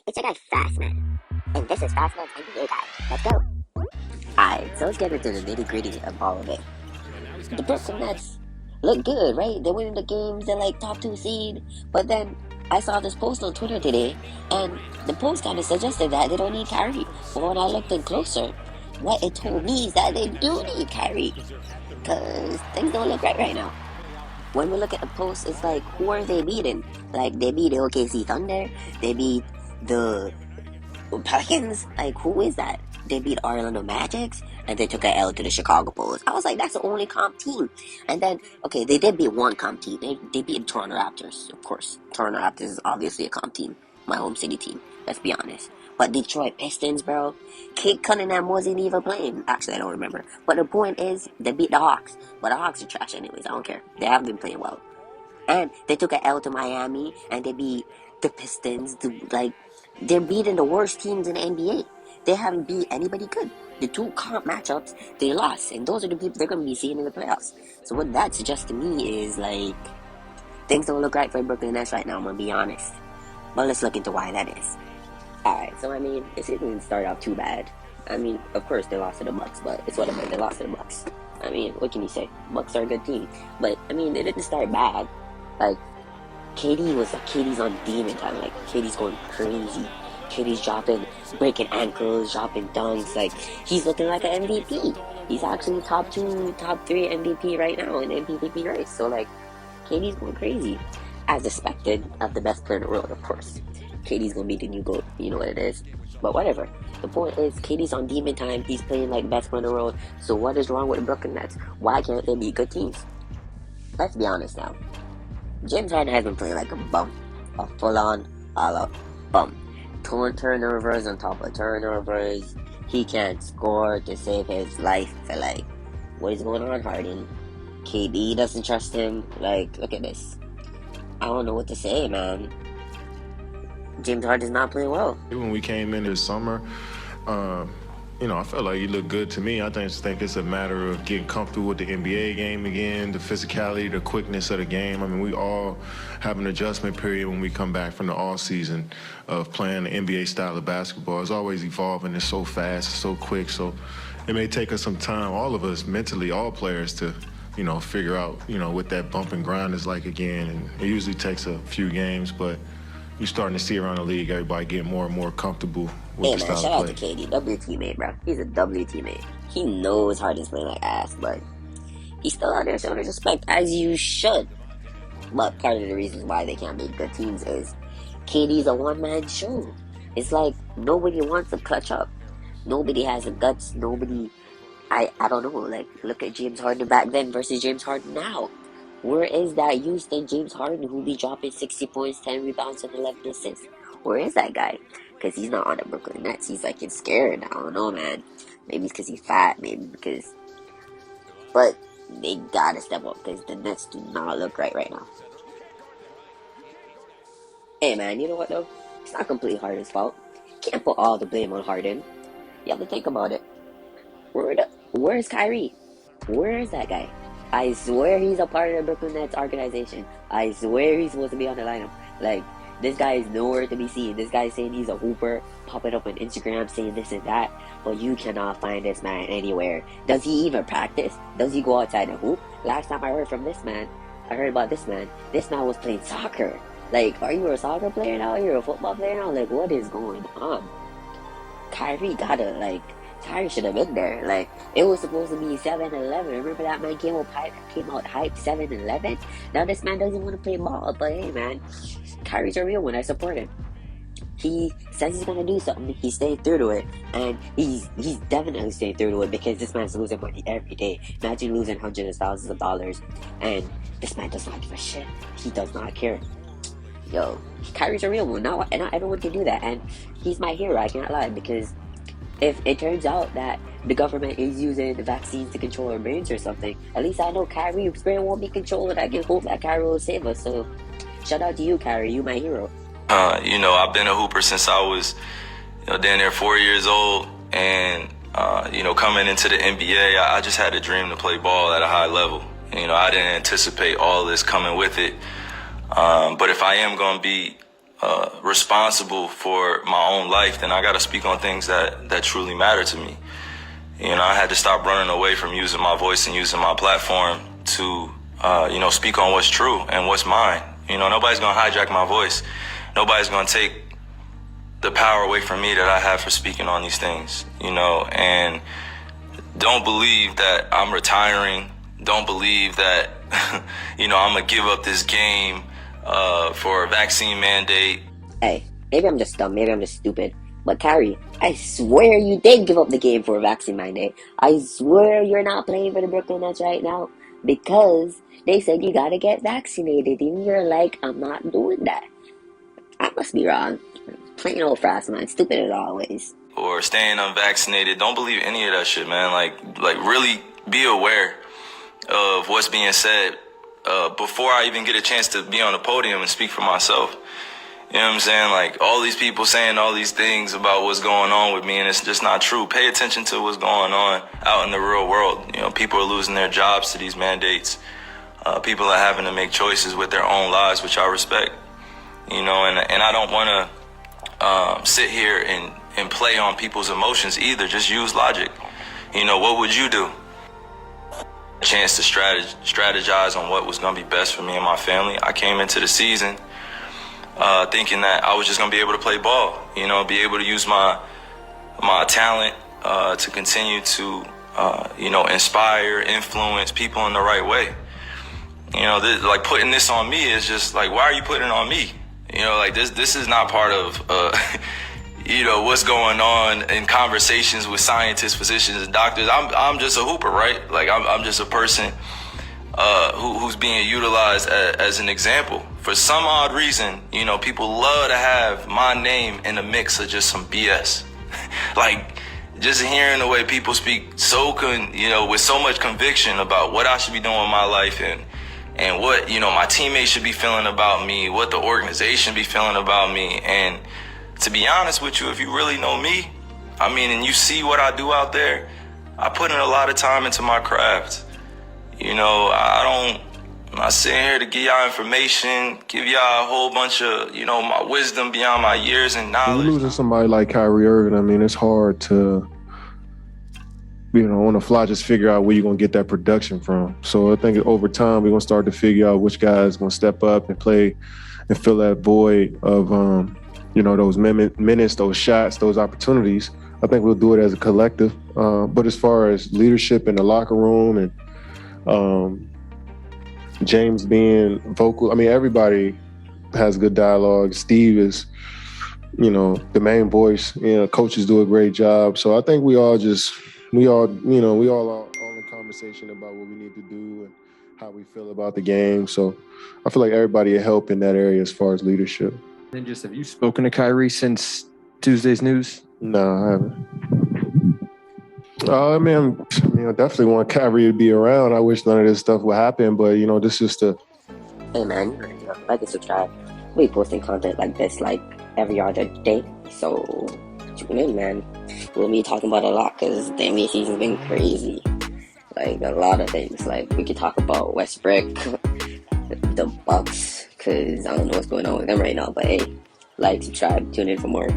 It's your guy Fastman. And this is Fastman's NBA guy. Let's go. Alright, so let's get into the nitty gritty of all of it. The Brooklyn Nets look good, right? They're winning the games, they're like top 2 seed. But then I saw this post on Twitter today, and the post kind of suggested that they don't need Kyrie. But when I looked in closer, what it told me is that they do need Kyrie. Because things don't look right now. When we look at the post, it's like, who are they beating? Like, they beat the OKC Thunder, they beat the Pelicans. Like, who is that? They beat Orlando Magics, and they took a L to the Chicago Bulls. I was like, that's the only comp team. And then, okay, they did beat one comp team. They beat the Toronto Raptors, of course. Toronto Raptors is obviously a comp team. My home city team, let's be honest. But Detroit Pistons, bro, Kate Cunningham wasn't even playing. Actually, I don't remember. But the point is, they beat the Hawks. But the Hawks are trash anyways, I don't care. They haven't been playing well. And they took an L to Miami, and they beat the Pistons. They're beating the worst teams in the NBA. They haven't beat anybody good. The two comp matchups, they lost. And those are the people they're going to be seeing in the playoffs. So what that suggests to me is, like, things don't look right for Brooklyn Nets right now, I'm going to be honest. But let's look into why that is. Alright, so I mean, it didn't start off too bad. I mean, of course they lost to the Bucks, but it's whatever, they lost to the Bucks. I mean, what can you say? Bucks are a good team. But, I mean, it didn't start bad. Like, KD's on demon time. Like, KD's going crazy. KD's breaking ankles, dropping dunks. Like, he's looking like an MVP. He's actually top 2, top 3 MVP right now in the MVP race. So, like, KD's going crazy. As expected, of the best player in the world, of course. KD's gonna be the new GOAT. You know what it is. But whatever. The point is, KD's on demon time. He's playing like best player in the world. So what is wrong with the Brooklyn Nets? Why can't they be good teams? Let's be honest now. James Harden has been playing like a bum. A full-on, all-out bum. Turnovers on top of turnovers. He can't score to save his life. Like, what is going on, Harden? KD doesn't trust him. Like, look at this. I don't know what to say, man. James Harden's not playing well. When we came in this summer, I felt like you looked good to me. I just think it's a matter of getting comfortable with the NBA game again, the physicality, the quickness of the game. I mean, we all have an adjustment period when we come back from the off-season of playing the NBA style of basketball. It's always evolving. It's so fast, it's so quick. So it may take us some time, all of us mentally, all players, to figure out, what that bump and grind is like again. And it usually takes a few games, but you're starting to see around the league everybody get more and more comfortable with the style of play. Shout out to KD. W teammate, bro. He's a W teammate. He knows Harden's playing like ass, but he's still out there showing his respect, as you should. But part of the reasons why they can't be good teams is KD's a one-man show. It's like nobody wants to clutch up. Nobody has the guts. Nobody... I don't know. Like, look at James Harden back then versus James Harden now. Where is that Houston James Harden who be dropping 60 points, 10 rebounds, and 11 assists? Where is that guy? Because he's not on the Brooklyn Nets. He's like scared. I don't know, man. Maybe it's because he's fat. Maybe because... But they gotta step up because the Nets do not look right now. Hey, man, you know what, though? It's not completely Harden's fault. Can't put all the blame on Harden. You have to think about it. Where's Kyrie? Where is that guy? I swear he's a part of the Brooklyn Nets organization. I swear he's supposed to be on the lineup. Like, this guy is nowhere to be seen. This guy is saying he's a hooper, popping up on Instagram saying this and that, but you cannot find this man anywhere. Does he even practice? Does he go outside and hoop? Last time I heard from this man, this man was playing soccer. Like, are you a soccer player now? You're a football player now? Like, what is going on? Kyrie should have been there. Like, it was supposed to be 7-11. Remember that man came out hyped 7-11? Now this man doesn't want to play ball. But hey, man, Kyrie's a real one. I support him. He says he's going to do something. He's staying through to it. And he's definitely staying through to it because this man's losing money every day. Imagine losing hundreds of thousands of dollars. And this man does not give a shit. He does not care. Yo, Kyrie's a real one. Not everyone can do that. And he's my hero. I can't lie, because if it turns out that the government is using the vaccines to control our brains or something, at least I know Kyrie's brain won't be controlled. I can hope that Kyrie will save us. So, shout out to you, Kyrie. You my hero. I've been a hooper since I was, down there 4 years old. And, coming into the NBA, I just had a dream to play ball at a high level. I didn't anticipate all this coming with it. But if I am going to be responsible for my own life, then I got to speak on things that truly matter to me. You know, I had to stop running away from using my voice and using my platform to, speak on what's true and what's mine. You know, nobody's going to hijack my voice. Nobody's going to take the power away from me that I have for speaking on these things, you know, and don't believe that I'm retiring. Don't believe that, I'm going to give up this game for a vaccine mandate. Hey, maybe I'm just dumb, maybe I'm just stupid, but Kyrie, I swear you did give up the game for a vaccine mandate. I swear you're not playing for the Brooklyn Nets right now because they said you gotta get vaccinated, and you're like, I'm not doing that. I must be wrong. Plain old fast man, stupid as always. Or staying unvaccinated. Don't believe any of that shit, man. Like really be aware of what's being said before I even get a chance to be on the podium and speak for myself. You know what I'm saying? Like, all these people saying all these things about what's going on with me, and it's just not true. Pay attention to what's going on out in the real world. You know, people are losing their jobs to these mandates. People are having to make choices with their own lives, which I respect. You know, and I don't want to sit here and play on people's emotions either. Just use logic. You know, what would you do? A chance to strategize on what was going to be best for me and my family. I came into the season thinking that I was just going to be able to play ball, be able to use my talent to continue to, inspire, influence people in the right way. Like putting this on me is just like, why are you putting it on me? This is not part of, what's going on in conversations with scientists, physicians, and doctors. I'm just a hooper, right? Like I'm just a person who's being utilized as an example. For some odd reason, people love to have my name in the mix of just some BS. Like, just hearing the way people speak with so much conviction about what I should be doing with my life and what, my teammates should be feeling about me, what the organization be feeling about me. And to be honest with you, if you really know me, and you see what I do out there, I put in a lot of time into my craft. I'm not sitting here to give y'all information, give y'all a whole bunch of, my wisdom beyond my years and knowledge. When losing somebody like Kyrie Irving, it's hard to, on the fly, just figure out where you're going to get that production from. So I think over time, we're going to start to figure out which guy is going to step up and play and fill that void of, those minutes, those shots, those opportunities. I think we'll do it as a collective. But as far as leadership in the locker room and James being vocal, everybody has good dialogue. Steve is, the main voice. Coaches do a great job. So I think we all are in conversation about what we need to do and how we feel about the game. So I feel like everybody will help in that area as far as leadership. And just, have you spoken to Kyrie since Tuesday's news? No, I haven't. I definitely want Kyrie to be around. I wish none of this stuff would happen, but this is the. Hey man, like and subscribe. We posting content like this like every other day, so tune in, man. We'll be talking about a lot because the NBA season's been crazy. Like a lot of things. Like we could talk about Westbrook, the Bucks, because I don't know what's going on with them right now. But hey, like, subscribe, tune in for more.